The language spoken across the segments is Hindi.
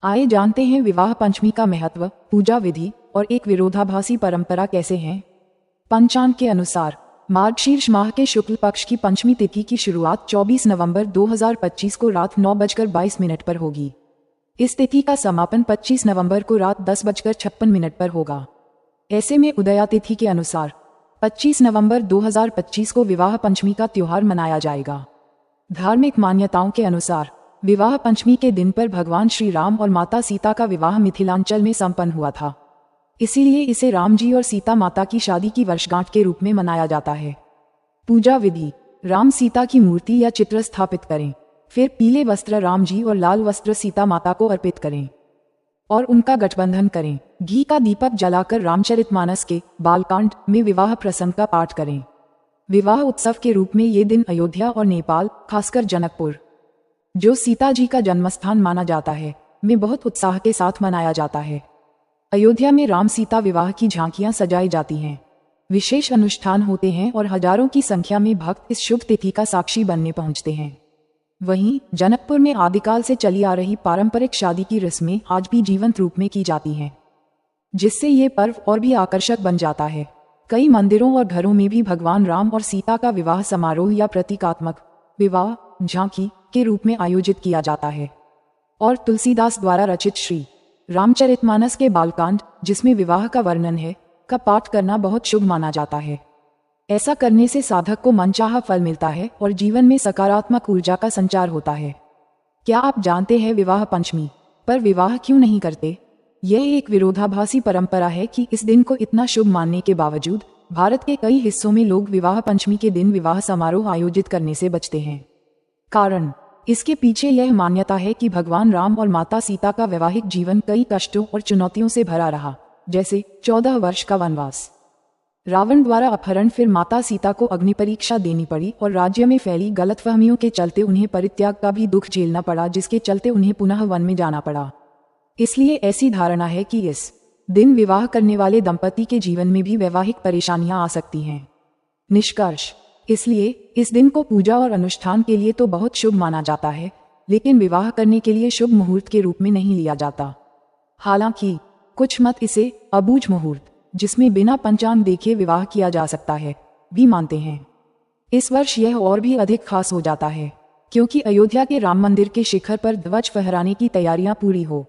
आइए जानते हैं विवाह पंचमी का महत्व, पूजा विधि और एक विरोधाभासी परंपरा कैसे हैं। पंचांग के अनुसार मार्गशीर्ष माह के शुक्ल पक्ष की पंचमी तिथि की शुरुआत 24 नवंबर 2025 को रात 9:22 पर होगी। इस तिथि का समापन 25 नवंबर को रात 10:56 पर होगा। ऐसे में उदया तिथि के अनुसार 25 नवंबर 2025 को विवाह पंचमी का त्योहार मनाया जाएगा। धार्मिक मान्यताओं के अनुसार विवाह पंचमी के दिन पर भगवान श्री राम और माता सीता का विवाह मिथिलांचल में संपन्न हुआ था। इसीलिए इसे राम जी और सीता माता की शादी की वर्षगांठ के रूप में मनाया जाता है। पूजा विधि: राम सीता की मूर्ति या चित्र स्थापित करें, फिर पीले वस्त्र राम जी और लाल वस्त्र सीता माता को अर्पित करें और उनका गठबंधन करें। घी का दीपक जलाकर रामचरितमानस के बालकांड में विवाह प्रसंग का पाठ करें। विवाह उत्सव के रूप में ये दिन अयोध्या और नेपाल, खासकर जनकपुर, जो सीता जी का जन्मस्थान माना जाता है, में बहुत उत्साह के साथ मनाया जाता है। अयोध्या में राम सीता विवाह की झांकियां सजाई जाती हैं, विशेष अनुष्ठान होते हैं और हजारों की संख्या में भक्त इस शुभ तिथि का साक्षी बनने पहुंचते हैं। वहीं जनकपुर में आदिकाल से चली आ रही पारंपरिक शादी की रस्में आज भी जीवंत रूप में की जाती हैं, जिससे ये पर्व और भी आकर्षक बन जाता है। कई मंदिरों और घरों में भी भगवान राम और सीता का विवाह समारोह या प्रतीकात्मक विवाह झांकी के रूप में आयोजित किया जाता है। और तुलसीदास द्वारा रचित श्री रामचरितमानस के बालकांड, जिसमें विवाह का वर्णन है, का पाठ करना बहुत शुभ माना जाता है। ऐसा करने से साधक को मनचाहा फल मिलता है और जीवन में सकारात्मक ऊर्जा का संचार होता है। क्या आप जानते हैं विवाह पंचमी पर विवाह क्यों नहीं करते? यह एक विरोधाभासी परंपरा है कि इस दिन को इतना शुभ मानने के बावजूद भारत के कई हिस्सों में लोग विवाह पंचमी के दिन विवाह समारोह आयोजित करने से बचते हैं। कारण इसके पीछे यह मान्यता है कि भगवान राम और माता सीता का वैवाहिक जीवन कई कष्टों और चुनौतियों से भरा रहा, जैसे 14 वर्ष का वनवास, रावण द्वारा अपहरण, फिर माता सीता को अग्नि परीक्षा देनी पड़ी और राज्य में फैली गलतफहमियों के चलते उन्हें परित्याग का भी दुख झेलना पड़ा, जिसके चलते उन्हें पुनः वन में जाना पड़ा। इसलिए ऐसी धारणा है कि इस दिन विवाह करने वाले दंपति के जीवन में भी वैवाहिक परेशानियां आ सकती हैं। निष्कर्ष: इसलिए इस दिन को पूजा और अनुष्ठान के लिए तो बहुत शुभ माना जाता है, लेकिन विवाह करने के लिए शुभ मुहूर्त के रूप में नहीं लिया जाता। हालांकि कुछ मत इसे अबूझ मुहूर्त, जिसमें बिना पंचांग देखे विवाह किया जा सकता है, भी मानते हैं। इस वर्ष यह और भी अधिक खास हो जाता है, क्योंकि अयोध्या के राम मंदिर के शिखर पर ध्वज फहराने की तैयारियां पूरी हो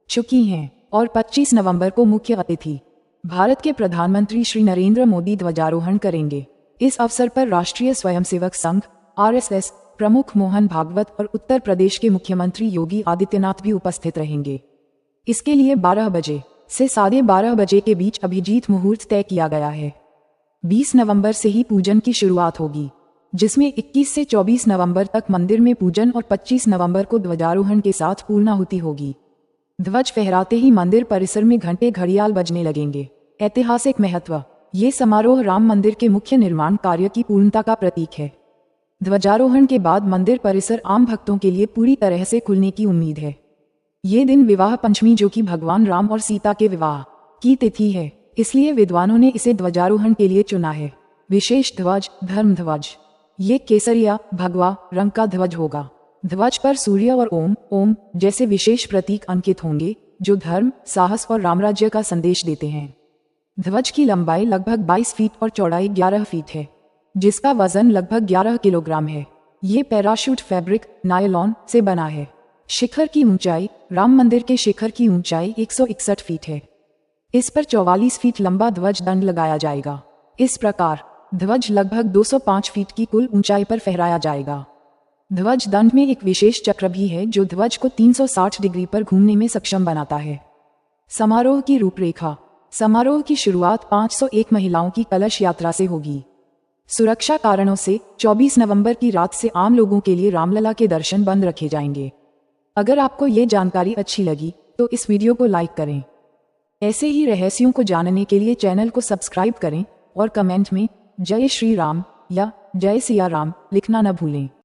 चुकी हैं और 25 नवंबर को मुख्य अतिथि भारत के प्रधानमंत्री श्री नरेंद्र मोदी ध्वजारोहण करेंगे। इस अवसर पर राष्ट्रीय स्वयंसेवक संघ (RSS) प्रमुख मोहन भागवत और उत्तर प्रदेश के मुख्यमंत्री योगी आदित्यनाथ भी उपस्थित रहेंगे। इसके लिए 12 बजे से 12:30 बजे के बीच अभिजीत मुहूर्त तय किया गया है। 20 नवंबर से ही पूजन की शुरुआत होगी, जिसमें 21 से 24 नवंबर तक मंदिर में पूजन और 25 नवंबर को ध्वजारोहण के साथ पूर्णाहुति होगी। ध्वज फहराते ही मंदिर परिसर में घंटे घड़ियाल बजने लगेंगे। ऐतिहासिक महत्व: ये समारोह राम मंदिर के मुख्य निर्माण कार्य की पूर्णता का प्रतीक है। ध्वजारोहण के बाद मंदिर परिसर आम भक्तों के लिए पूरी तरह से खुलने की उम्मीद है। ये दिन विवाह पंचमी, जो कि भगवान राम और सीता के विवाह की तिथि है, इसलिए विद्वानों ने इसे ध्वजारोहण के लिए चुना है। विशेष ध्वज धर्म ध्वज, ये केसरिया भगवा रंग का ध्वज होगा। ध्वज पर सूर्य और ओम जैसे विशेष प्रतीक अंकित होंगे, जो धर्म, साहस और रामराज्य का संदेश देते हैं। ध्वज की लंबाई लगभग 22 फीट और चौड़ाई 11 फीट है, जिसका वजन लगभग 11 किलोग्राम है। ये पैराशूट फैब्रिक नायलॉन से बना है। शिखर की ऊंचाई: राम मंदिर के शिखर की ऊंचाई 161 फीट है। इस पर 44 फीट लंबा ध्वज दंड लगाया जाएगा। इस प्रकार ध्वज लगभग 205 फीट की कुल ऊंचाई पर फहराया जाएगा। ध्वज दंड में एक विशेष चक्र भी है, जो ध्वज को 360 डिग्री पर घूमने में सक्षम बनाता है। समारोह की रूपरेखा: समारोह की शुरुआत 501 महिलाओं की कलश यात्रा से होगी। सुरक्षा कारणों से 24 नवंबर की रात से आम लोगों के लिए रामलला के दर्शन बंद रखे जाएंगे। अगर आपको ये जानकारी अच्छी लगी तो इस वीडियो को लाइक करें। ऐसे ही रहस्यों को जानने के लिए चैनल को सब्सक्राइब करें और कमेंट में जय श्री राम या जय सिया राम लिखना न भूलें।